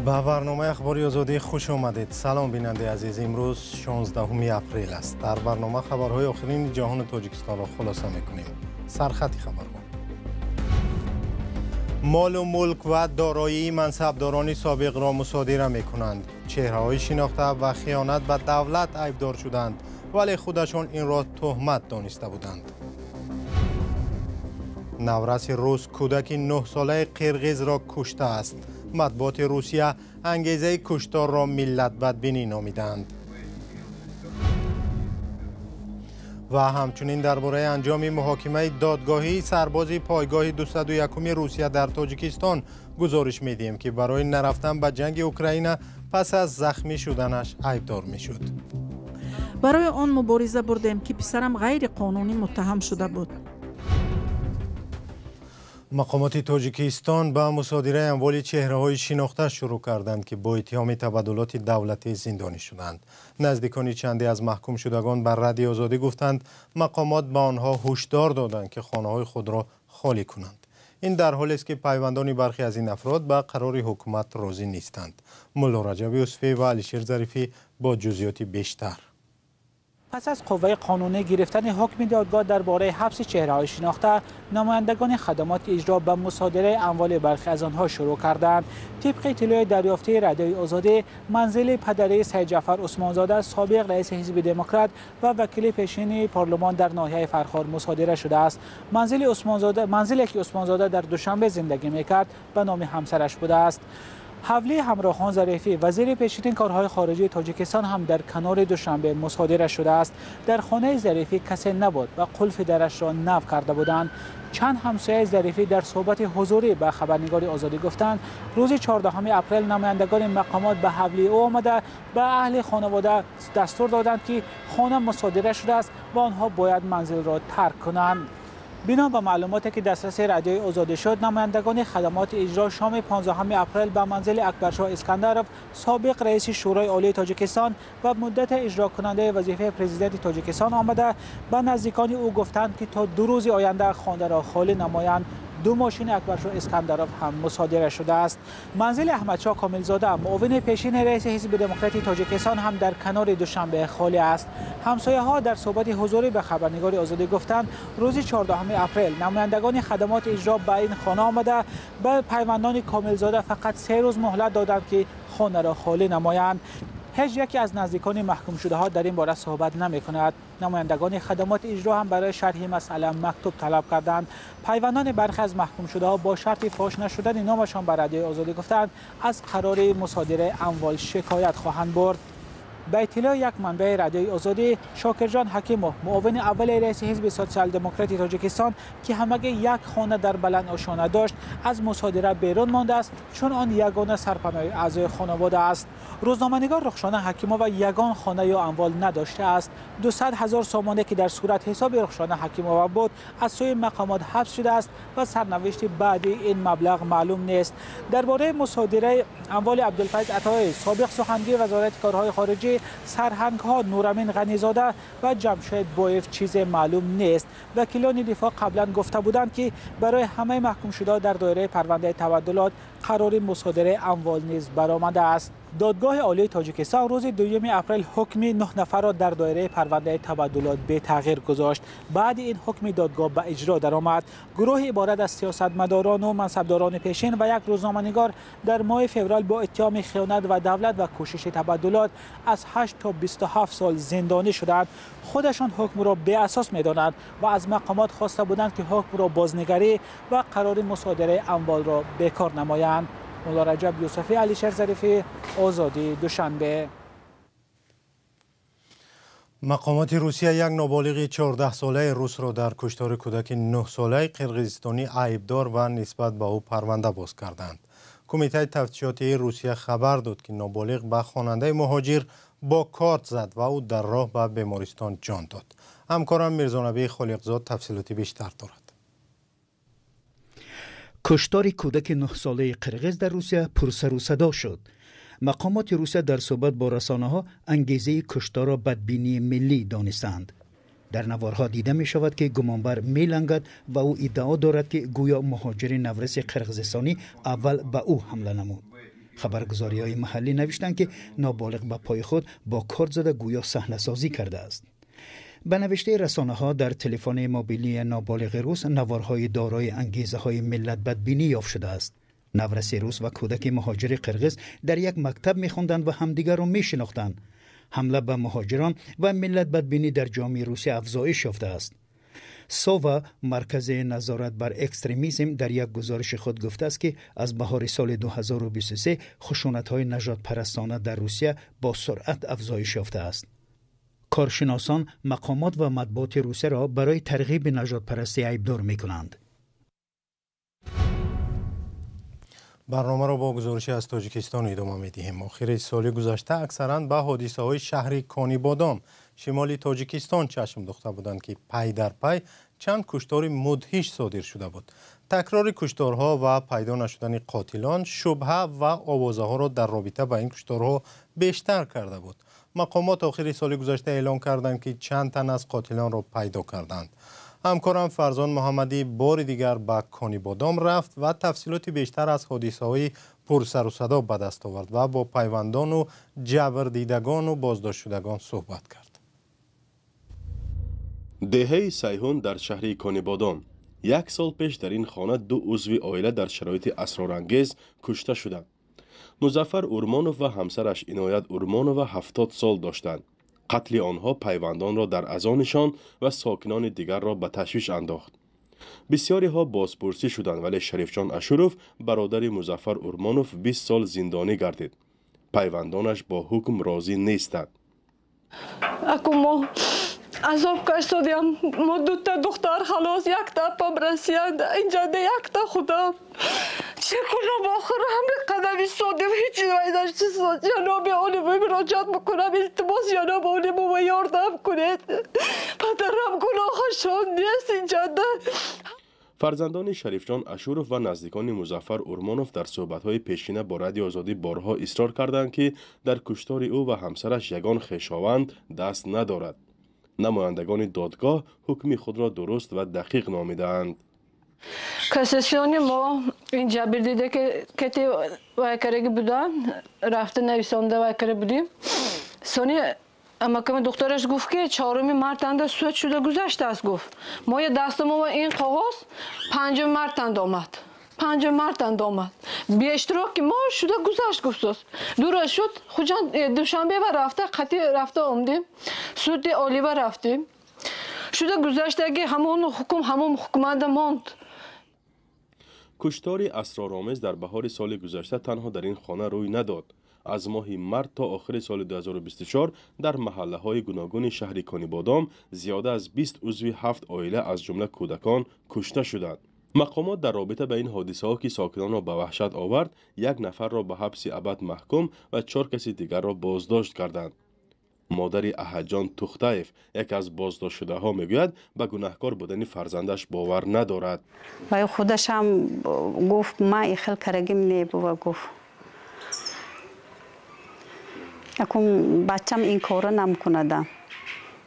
با برنامه اخباری آزادی خوش آمدید. سلام بیننده عزیز. امروز 16 اپریل است. در برنامه خبرهای آخرین جهان تاجیکستان را خلاصه می‌کنیم. سرخط خبرها: مال و ملک و دارایی منصبداران سابق را مصادره می‌کنند. چهره‌های شناخته و خیانت به دولت عیبدار شدند، ولی خودشان این را تهمت دانسته بودند. نورس روس کودک 9 ساله قرقیز را کشته است. مطبوعات روسیه انگیزه کشتار را ملت بدبینی نامیدند. و همچنین درباره انجام محاکمه دادگاهی سرباز پایگاه 201 روسیه در تاجیکستان گزارش میدیم که برای نرفتن به جنگ اوکراین پس از زخمی شدنش عیبدار میشد. برای آن مبارزه بردیم که پسرم غیر قانونی متهم شده بود. مقامات تاجیکستان به مصادره اموال چهره‌های شناخته شروع کردند که با اتهام تبادلات دولتی زندانی شدند. نزدیکان چندی از محکوم شدگان بر رادیو آزادی گفتند مقامات به آنها هشدار دادند که خانه‌های خود را خالی کنند. این در حالی است که پیوندان برخی از این افراد به قرار حکومت راضی نیستند. ملا رجب یوسفی و علیشیر ظریفی با جزئیات بیشتر. پس از قوه قانونی گرفتن حکم دادگاه درباره حبس چهره‌های شناخته، نمایندگان خدمات اجرا به مصادره اموال برخی از آنها شروع کردند. طبق اطلاع دریافته رادیوی آزادی، منزل پدری سید جعفر عثمانزاده سابق رئیس حزب دموکرات و وکیل پیشین پارلمان در ناحیه فرخار مصادره شده است. منزلی که عثمانزاده در دوشنبه زندگی می‌کرد به نام همسرش بوده است. حولی همراهان ظریفی وزیر پیشین کارهای خارجی تاجیکستان هم در کنار دوشنبه مصادره شده است. در خانه ظریفی کسی نبود و قلف درش را نو کرده بودند. چند همسایه ظریفی در صحبت حضوری به خبرنگار آزادی گفتند روز 14 اپریل نمایندگان مقامات به حولی او آمده به اهل خانواده دستور دادند که خانه مصادره شده است و آنها باید منزل را ترک کنند. بنا به معلوماتی که دسترس رادیوی آزادی شد، نمایندگان خدمات اجرا شام 15 اپریل به منزل اکبرشاه اسکندرov سابق رئیس شورای عالی تاجیکستان و مدت اجرا کننده وظیفه پرزیدنت تاجیکستان آمده به نزدیکان او گفتند که تا 2 روز آینده خانه را خالی نمایند. 2 ماشین اکبرشاه اسکندرov هم مصادره شده است. منزل احمدشاه کاملزاده معاون پیشین رئیس حزب دموکراتی تاجیکستان هم در کنار دوشنبه خالی است. همسایه ها در صحبت حضوری به خبرنگار آزادی گفتند روز 14 اپریل نمایندگان خدمات اجرا به این خانه آمده به پیوندان کاملزاده فقط 3 روز مهلت دادند که خانه را خالی نمایند. هیچ یکی از نزدیکان محکوم شده ها در این باره صحبت نمی کند. نمایندگان خدمات اجرا هم برای شرح مسئله مکتوب طلب کردند. پیوندان برخی از محکوم شده ها با شرط فاش نشدن نامشان به رادیوی آزادی گفتند از قرار مصادره اموال شکایت خواهند برد. به اطلاع یک منبع رادیوی آزادی، شاکرجان حکیموف معاون اول رئیس حزب سوسیال دموکراتی تاجیکستان که همگی یک خانه در بلند آشانه داشت از مصادره بیرون مانده است چون آن یگانه سرپناه اعضای خانواده است. روزنامه‌نگار رخشانه حکیموف یگان خانه یا اموال نداشته است. 200,000 سامانه که در صورت حساب رخشانه حکیموف بود از سوی مقامات حبس شده است و سرنوشت بعدی این مبلغ معلوم نیست. درباره مصادره اموال عبدالفیض عطایی سابق سخنگوی وزارت کارهای خارجی، سرهنگ ها نورامین غنیزاده و جمشید بویف چیز معلوم نیست. وکیلان دفاع قبلا گفته بودند که برای همه محکوم شده در دایره پرونده تبادلات قرار مصادره اموال نیز برآمده است. دادگاه عالی تاجیکستان روز 2 اپریل حکم 9 نفر را در دایره پرونده تبادلات به تغییر گذاشت. بعد این حکم دادگاه به اجرا درآمد. گروه عبارت از سیاستمداران و منصبداران پیشین و یک روزنامه‌نگار در ماه فوریه با اتهام خیانت و دولت و کوشش تبادلات از 8 تا 27 سال زندانی شدند. خودشان حکم را بی اساس می‌دانند و از مقامات خواسته بودند که حکم را بازنگری و قرار مصادره اموال را بیکار نمایند. ملا رجب یوسفی، علیشیر ظریفی، آزادی، دوشنبه. مقامات روسیه یک نابالغ 14 ساله روس را در کشتار کودک 9 ساله قرقیزستانی عیبدار و نسبت به او پرونده باز کردند. کمیته تفتیشاتی روسیه خبر داد که نابالغ به خواننده مهاجر با کارت زد و او در راه به بیمارستان جان داد. همکارم میرزانبی خالقزاد تفصیلاتی بیشتر دارد. کشتار کودک 9 ساله قرقیز در روسیه پرسر و صدا شد. مقامات روسیه در صحبت با رسانه‌ها انگیزه کشتار را بدبینی ملی دانستند. در نوارها دیده می شود که گمانبر می لنگد و او ادعا دارد که گویا مهاجر نورس قرقیزستانی اول به او حمله نمود. خبرگزاری‌های محلی نوشتند که نابالغ به پای خود با کارد زده گویا صحنه‌سازی کرده است. به نوشته رسانه‌ها در تلفن موبیلی نابالغ روس نوارهای دارای انگیزه‌های ملت بدبینی یافت شده است. نورس روس و کودک مهاجر قرقیز در یک مکتب می‌خواندند و همدیگر را می‌شناختند. حمله به مهاجران و ملت بدبینی در جامعه روسیه افزایش یافته است. سووا مرکز نظارت بر اکستریمیسم در یک گزارش خود گفته است که از بهار سال 2023 خشونت‌های نژاد پرستانه در روسیه با سرعت افزایش یافته است. کارشناسان مقامات و مطبوعات روسیه را برای ترغیب نژاد پرستی عیبدار می‌کنند. برنامه را با گزارشی از تاجیکستان ادامه می‌دهیم. آخر سال گذشته اکثراً به حادثه‌های شهر کانیبادام شمالی تاجیکستان چشم دوخته بودند که پی در پی چند کشتار مدهش صادر شده بود. تکرار کشتارها و پیدا نشدن قاتلان شبهه و آوازه‌ها را در رابطه با این کشتارها بیشتر کرده بود. مقامات آخر سال گذشته اعلام کردند که چند تن از قاتلان را پیدا کردند. همکارم فرزان محمدی بار دیگر به کانیبادام رفت و تفصیلات بیشتر از حادثه‌های پر سر و صدا به دست آورد و با پیوندان و جبردیدگان و بازداشت شدگان صحبت کرد. دهه سیهون در شهر کانیبادام. یک سال پیش در این خانه دو عضو عائله در شرایط اسرارانگیز کشته شدند. مظفر اورمانوف و همسرش عنایت اورمانوف 70 سال داشتند. قتل آنها پیوندان را در اذانشان و ساکنان دیگر را به تشویش انداخت. بسیاری ها بازپرسی شدند ولی شریفجان اشوروف برادر مظفر اورمانوف 20 سال زندانی گردید. پیوندانش با حکم راضی نیستند. ما عذاب کشیدیم. ما دو تا دختر خلاص، یک تا پم رسید، اینجا یک تا خودم. چه کنم آخر همه قدمی سادم هیچی ویداشتی ساد. جناب عالی مراجعت میکنم، التماس جناب عالی ما یاردم کنید. پدرم گناهشان نیست اینجا. فرزندان شریفجان اشوروف و نزدیکان مظفر اورمانوف در صحبت‌های پیشینه با رادیو آزادی بارها اصرار کردند که در کشتار او و همسرش یگان خویشاوند دست ندارد. نمایندگان دادگاه حکم خود را درست و دقیق نامیدند. کاساسیون ما اینجا بردیده که کتی وایکرگی بودن، رفته نویسنده وایکره بودیم. سونی محکمه دخترش گفت که 4 مارت سوت شده گذشته است. گفت ما یه دستمون و این کاغذ 5 مارت آمد. 5 مارت آمد. بی اشتراک ما شده گذشت. گفت دور شد. خودجان دوشنبه و رفته قطعی رفته آمدیم. سود عالی و رفتیم. شده گذشته که همون حکومت ماند. کشتار اسرارآمیز در بهار سال گذشته تنها در این خانه روی نداد. از ماه مارت تا آخر سال 2024 در محله های گوناگون شهر کانیبادام زیاده از 20 عضو 7 عائله از جمله کودکان کشته شدند. مقامات در رابطه با این حادثه ها که ساکنان را به وحشت آورد، 1 نفر را به حبس ابد محکوم و 4 کسی دیگر را بازداشت کردند. مادر احدجان توختایف، یک از بازداشت شده ها میگوید به گناهکار بودن فرزندش باور ندارد. و خودش هم گفت ما این خیلی کرگیم نیبو و گفت اکم بچم این کارو نمیکنه.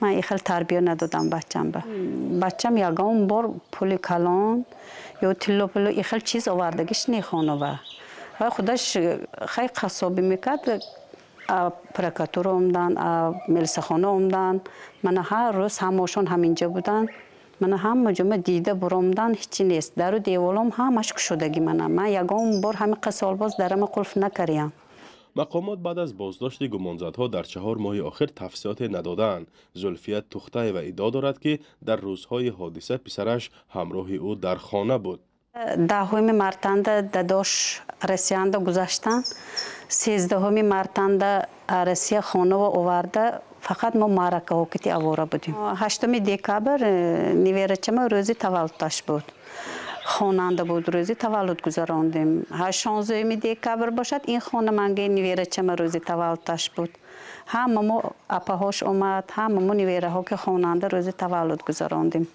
من این خیلی تربیت ندادم بچم یگان بار پولی کلان یا تلو پلو این خیلی چیز آوردگیش نیخونه و خودش خیلی قصابی میکرد. پرکاتور اومدن، ملسخانه اومدن. من هر روز همشون همینجا بودن. من هم مجموعه دیده برامدن هیچی نیست. در و دیوالم همش کشودگی من یگان بار همین قسال باز درم قلف نکردم. مقامات بعد از بازداشت گمانزدها در 4 ماه آخر تفصیلات ندادند. زلفیه توختای و ادعا دارد که در روزهای حادثه پسرش همراه او در خانه بود. 10 مارت داداش رسیانده گذاشتن. 13 مارت رسی خانه و آورده. فقط ما معرکه وقتی آواره بودیم. 8 دکبر نیویرچم روزی تولدش بود. خواننده بود، روزی تولد گذراندیم. 16 دکبر باشد این خانمانگی نیویرچم روزی تولدش بود. هممون اپاهاش اومد، هممون نیویره ها که خواننده روزی تولد گذراندیم.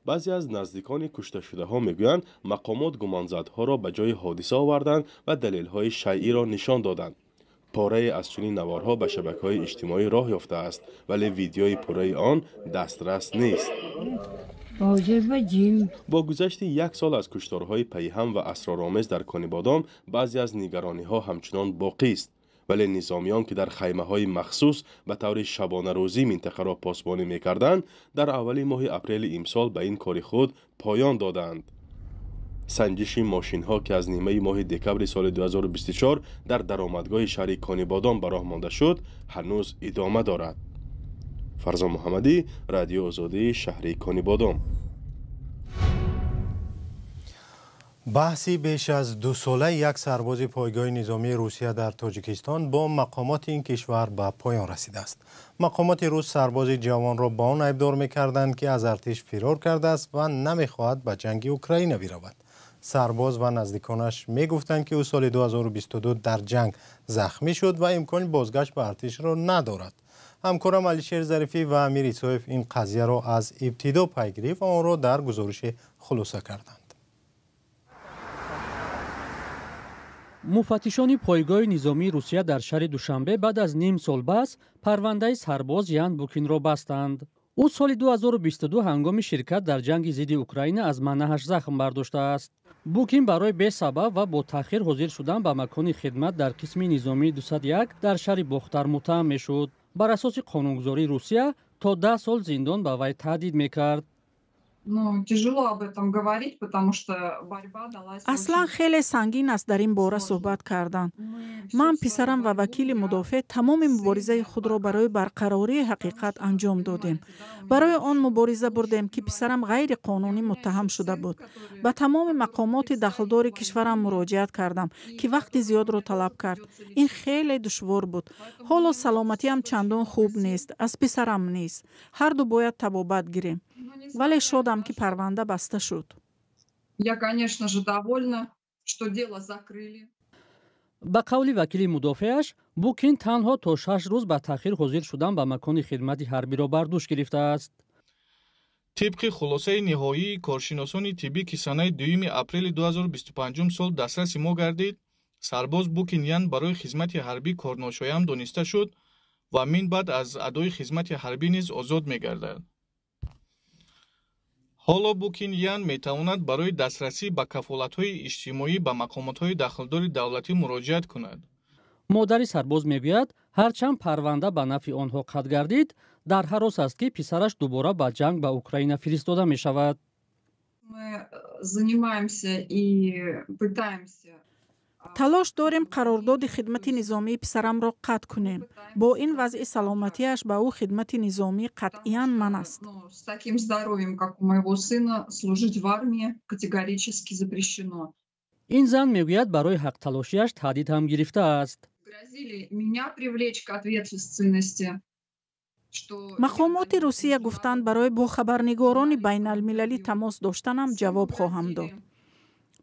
بعضی از نزدیکان کشته شده ها میگویند مقامات گمانزدها را به جای حادثه آوردند و دلیل های شیعی را نشان دادند. پاره از چنین نوارها به شبکه‌های اجتماعی راه یافته است ولی ویدیوی پاره آن دسترس نیست. با گذشت یک سال از کشتارهای پیهم و اسرارآمیز در کانیبادام بعضی از نگرانی‌ها همچنان باقی است، ولی نظامیان که در خیمه‌های مخصوص به طور شبانه روزی منطقه را پاسبانی می‌کردند در اول ماه اپریل امسال به این کار خود پایان دادند. سنجش ماشین‌ها که از نیمه ماه دکمبر سال 2024 در درآمدگاه شهر کانیبادام به راه مانده شد هنوز ادامه دارد. فرزان محمدی، رادیو آزادی، شهر کانیبادام. بحثی بیش از 2 ساله یک سرباز پایگاه نظامی روسیه در تاجیکستان با مقامات این کشور به پایان رسیده است. مقامات روس سرباز جوان را با آن ایبدار می‌کردند که از ارتش فرار کرده است و نمی‌خواهد به جنگ اوکراین برود. سرباز و نزدیکانش می‌گفتند که او سال 2022 در جنگ زخمی شد و امکان بازگشت به ارتش را ندارد. همکارم علیشیر ظریفی و امیر ایسایف این قضیه را از ابتدا پی گرفت و آن را در گزارش خلاصه کردند. مفتشان پایگاه نظامی روسیه در شهر دوشنبه بعد از نیم سال بس پرونده سرباز یان بوکین را بستند. او سال 2022 هنگام شرکت در جنگ ضد اوکراین از منهش زخم برداشته است. بوکین برای بی سبب و با تأخیر حاضر شدن به مکان خدمت در قسم نظامی 201 در شهر بختر متهم میشد. بر اساس قانونگذاری روسیه تا 10 سال زندان به وی تهدید میکرد. اصلا خیلی سنگین است در این باره صحبت کردن. من پسرم و وکیل مدافع تمام مبارزه خود را برای برقراری حقیقت انجام دادیم. برای آن مبارزه بردیم که پسرم غیر قانونی متهم شده بود. به تمام مقامات دخلدار کشورم مراجعت کردم که وقت زیاد را طلب کرد. این خیلی دشوار بود. حالا سلامتی هم چندان خوب نیست. از پسرم نیست. هر دو باید طبابت گیریم. ولی شدم که پرونده بسته شد. به قول وکیل مدافعش، بوکین تنها تا 6 روز به تأخیر حاضر شدن به مکان خدمت حربی را بر دوش گرفته است. طبق خلاصه نهایی کارشناسان طبی که سنه 2 اپریل 2025 سال دسترس ما گردید، سرباز بوکین یان برای خدمت حربی کارناشایان دانسته شد و من بعد از ادای خدمت حربی نیز آزاد می‌گردد. حالا بوکین یان میتواند برای دسترسی به کفالت‌های اجتماعی به مقامات‌های دخلدار دولتی مراجعت کند. مادر سرباز میگوید هرچند پرونده به نفع آنها قطع گردید، در هراس است که پسرش دوباره به جنگ به اوکراین فرستاده می شود. تلاش داریم قرارداد خدمت نظامی پسرم را قطع کنیم. با این وضع سلامتیش به او خدمت نظامی قطعاً من است. این زن میگوید برای حق تلاشیش تهدید هم گرفته است. مقامات روسیه گفتند برای با خبرنگاران بین المللی تماس داشتنم جواب خواهم داد.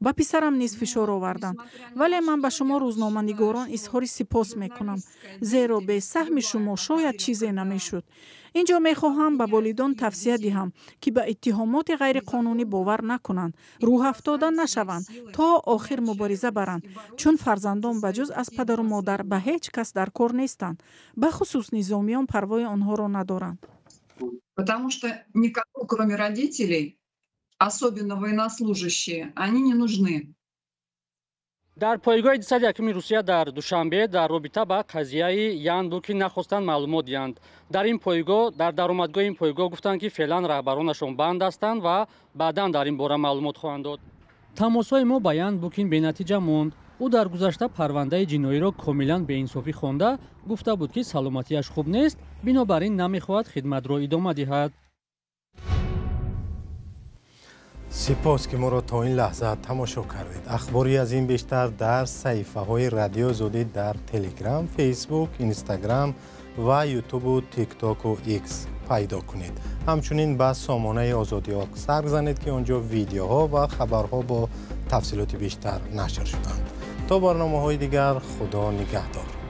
با پسرم نیز فشار آوردند، ولی من به شما روزنامه‌نگاران اظهار سپاس میکنم، زیرا به سهم شما شاید چیزی نمیشد. اینجا میخواهم به والدان توصیه دهم که به اتهامات غیر قانونی باور نکنند، روح افتاده نشوند تا آخر مبارزه برند، چون فرزندان بجز از پدر و مادر به هیچ کس در کار نیستند، به خصوص نظامیان پروای آنها را ندارند. Потому что никому, кроме родителей, особенно военнослужащие, они не нужны. در پایگاه 201 روسیه در دوشنبه در رابطه با قضیه یان بوکین نخواستند معلومات دهند. در این پایگاه در درآمدگاه این پایگاه گفتند که فعلا رهبرانشان بند هستند و بعدا در این باره معلومات خواهند داد. تماس‌های ما با یان بوکین بی‌نتیجه ماند. او در گذشته پرونده جنایی را کاملا بی‌انصافی خوانده گفته بود که سلامتیش خوب نیست، بنابراین نمی‌خواهد خدمت را ادامه دهد. سپاس که ما را تا این لحظه تماشا کردید. اخباری از این بیشتر در صفحه های رادیو آزادی در تلگرام، فیسبوک، اینستاگرام و یوتیوب و تیک تاک و ایکس پیدا کنید. همچنین به سامانه آزادی ها سر بزنید که آنجا ویدیوها و خبرها با تفصیلات بیشتر نشر شدند. تا برنامه‌های دیگر، خدا نگهدار.